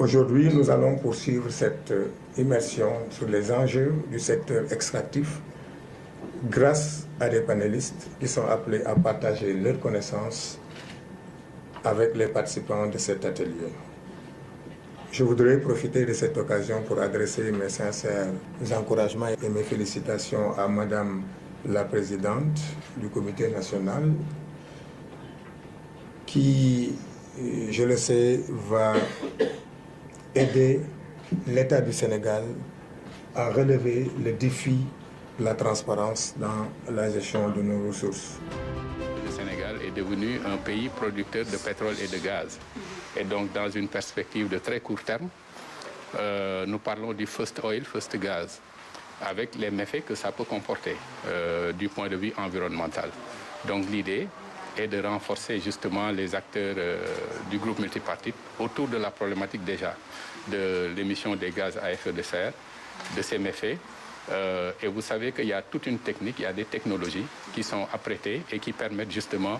Aujourd'hui, nous allons poursuivre cette immersion sur les enjeux du secteur extractif grâce à des panélistes qui sont appelés à partager leurs connaissances avec les participants de cet atelier. Je voudrais profiter de cette occasion pour adresser mes sincères encouragements et mes félicitations à Madame la Présidente du Comité national qui, je le sais, va aider l'État du Sénégal à relever le défi de la transparence dans la gestion de nos ressources. Le Sénégal est devenu un pays producteur de pétrole et de gaz. Et donc, dans une perspective de très court terme, nous parlons du first oil, first gaz, avec les méfaits que ça peut comporter du point de vue environnemental. Donc, l'idée est de renforcer justement les acteurs du groupe multipartite autour de la problématique déjà de l'émission des gaz à effet de serre, de ces méfaits. Et vous savez qu'il y a toute une technique, il y a des technologies qui sont apprêtées et qui permettent justement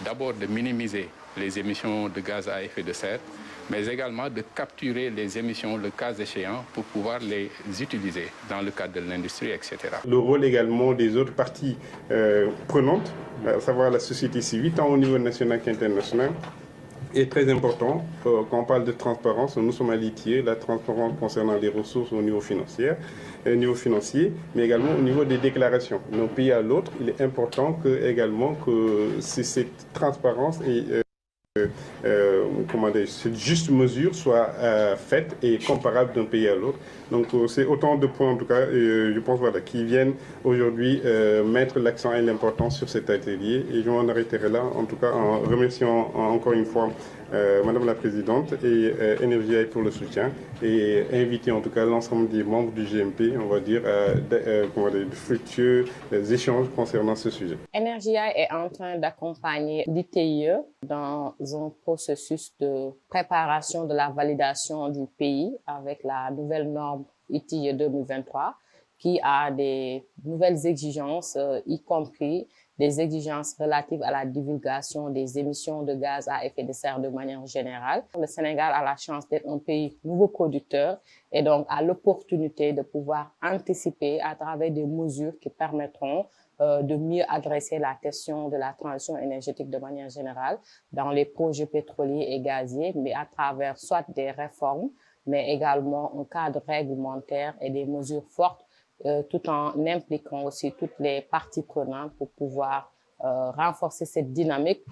d'abord de minimiser les émissions de gaz à effet de serre, mais également de capturer les émissions, le cas échéant, pour pouvoir les utiliser dans le cadre de l'industrie, etc. Le rôle également des autres parties prenantes, à savoir la société civile, tant au niveau national qu'international, est très important. Quand on parle de transparence, nous sommes à l'ITIE, la transparence concernant les ressources au niveau financier, mais également au niveau des déclarations. D'un pays à l'autre, il est important que cette transparence et cette juste mesure soit faite et comparable d'un pays à l'autre. Donc c'est autant de points en tout cas, je pense qui viennent aujourd'hui mettre l'accent et l'importance sur cet atelier. Et je m'en arrêterai là en tout cas en remerciant encore une fois Madame la Présidente et Energia pour le soutien et inviter en tout cas l'ensemble des membres du GMP, on va dire, de fructueux échanges concernant ce sujet. Energia est en train d'accompagner l'ITIE dans un processus de préparation de la validation du pays avec la nouvelle norme ITIE 2023 qui a des nouvelles exigences, y compris des exigences relatives à la divulgation des émissions de gaz à effet de serre de manière générale. Le Sénégal a la chance d'être un pays nouveau producteur et donc a l'opportunité de pouvoir anticiper à travers des mesures qui permettront de mieux adresser la question de la transition énergétique de manière générale dans les projets pétroliers et gaziers, mais à travers soit des réformes, mais également un cadre réglementaire et des mesures fortes, tout en impliquant aussi toutes les parties prenantes pour pouvoir renforcer cette dynamique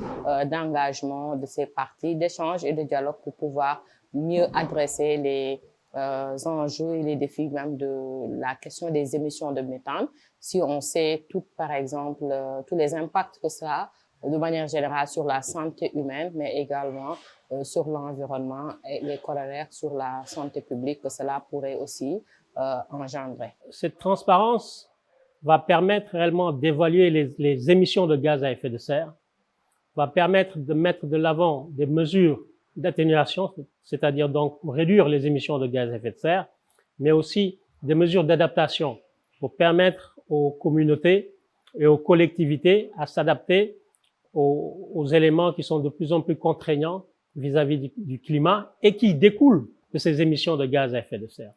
d'engagement de ces parties, d'échange et de dialogue pour pouvoir mieux adresser les enjeux et les défis même de la question des émissions de méthane. Si on sait par exemple, tous les impacts que ça a de manière générale sur la santé humaine, mais également sur l'environnement et les corollaires sur la santé publique que cela pourrait aussi engendrer. Cette transparence va permettre réellement d'évaluer les émissions de gaz à effet de serre, va permettre de mettre de l'avant des mesures d'atténuation, c'est-à-dire donc réduire les émissions de gaz à effet de serre, mais aussi des mesures d'adaptation pour permettre aux communautés et aux collectivités à s'adapter aux éléments qui sont de plus en plus contraignants vis-à-vis du climat et qui découlent de ces émissions de gaz à effet de serre.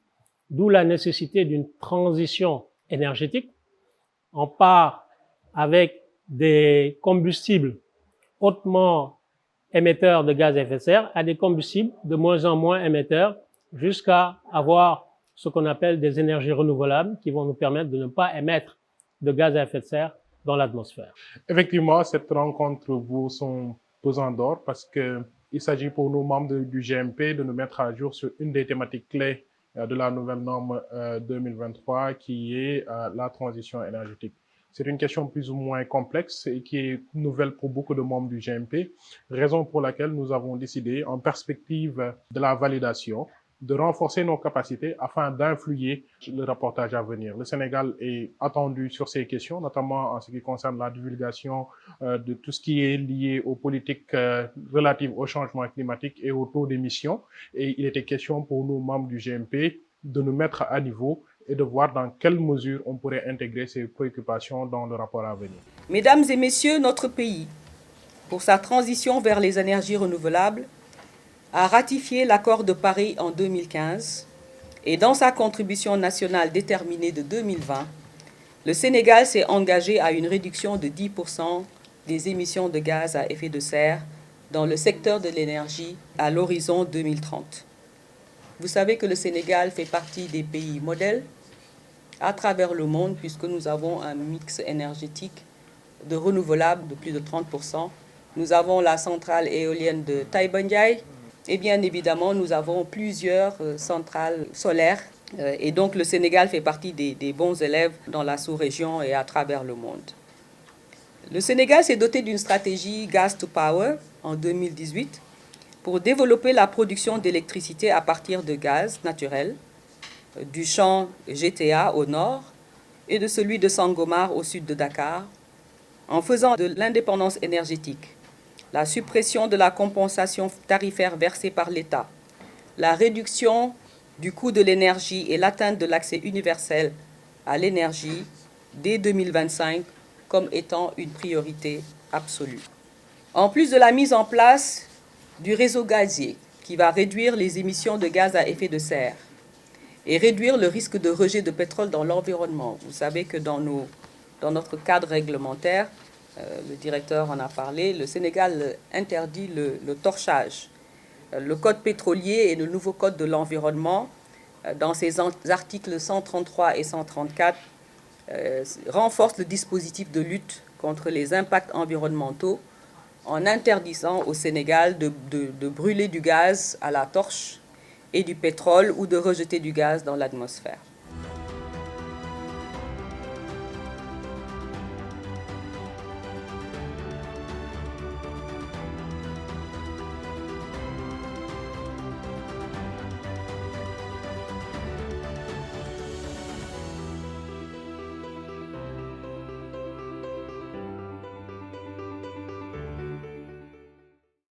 D'où la nécessité d'une transition énergétique. On part avec des combustibles hautement émetteurs de gaz à effet de serre à des combustibles de moins en moins émetteurs jusqu'à avoir ce qu'on appelle des énergies renouvelables qui vont nous permettre de ne pas émettre de gaz à effet de serre dans l'atmosphère. Effectivement, cette rencontre vaut son pesant d'or parce qu'il s'agit pour nous membres du GMP de nous mettre à jour sur une des thématiques clés de la nouvelle norme 2023 qui est la transition énergétique. C'est une question plus ou moins complexe et qui est nouvelle pour beaucoup de membres du GMP, raison pour laquelle nous avons décidé, en perspective de la validation, de renforcer nos capacités afin d'influer le reportage à venir. Le Sénégal est attendu sur ces questions, notamment en ce qui concerne la divulgation de tout ce qui est lié aux politiques relatives au changement climatique et au taux d'émission. Et il était question pour nous, membres du GMP, de nous mettre à niveau et de voir dans quelle mesure on pourrait intégrer ces préoccupations dans le rapport à venir. Mesdames et messieurs, notre pays, pour sa transition vers les énergies renouvelables, a ratifié l'accord de Paris en 2015 et dans sa contribution nationale déterminée de 2020, le Sénégal s'est engagé à une réduction de 10% des émissions de gaz à effet de serre dans le secteur de l'énergie à l'horizon 2030. Vous savez que le Sénégal fait partie des pays modèles à travers le monde puisque nous avons un mix énergétique de renouvelables de plus de 30%. Nous avons la centrale éolienne de Taïba Ndiaye et bien évidemment nous avons plusieurs centrales solaires et donc le Sénégal fait partie des bons élèves dans la sous-région et à travers le monde. Le Sénégal s'est doté d'une stratégie Gas to Power en 2018 pour développer la production d'électricité à partir de gaz naturel du champ GTA au nord et de celui de Sangomar au sud de Dakar, en faisant de l'indépendance énergétique, la suppression de la compensation tarifaire versée par l'État, la réduction du coût de l'énergie et l'atteinte de l'accès universel à l'énergie dès 2025 comme étant une priorité absolue. En plus de la mise en place du réseau gazier qui va réduire les émissions de gaz à effet de serre et réduire le risque de rejet de pétrole dans l'environnement. Vous savez que dans notre cadre réglementaire, le directeur en a parlé, le Sénégal interdit le torchage. Le code pétrolier et le nouveau code de l'environnement, dans ses articles 133 et 134, renforcent le dispositif de lutte contre les impacts environnementaux en interdisant au Sénégal de brûler du gaz à la torche et du pétrole ou de rejeter du gaz dans l'atmosphère.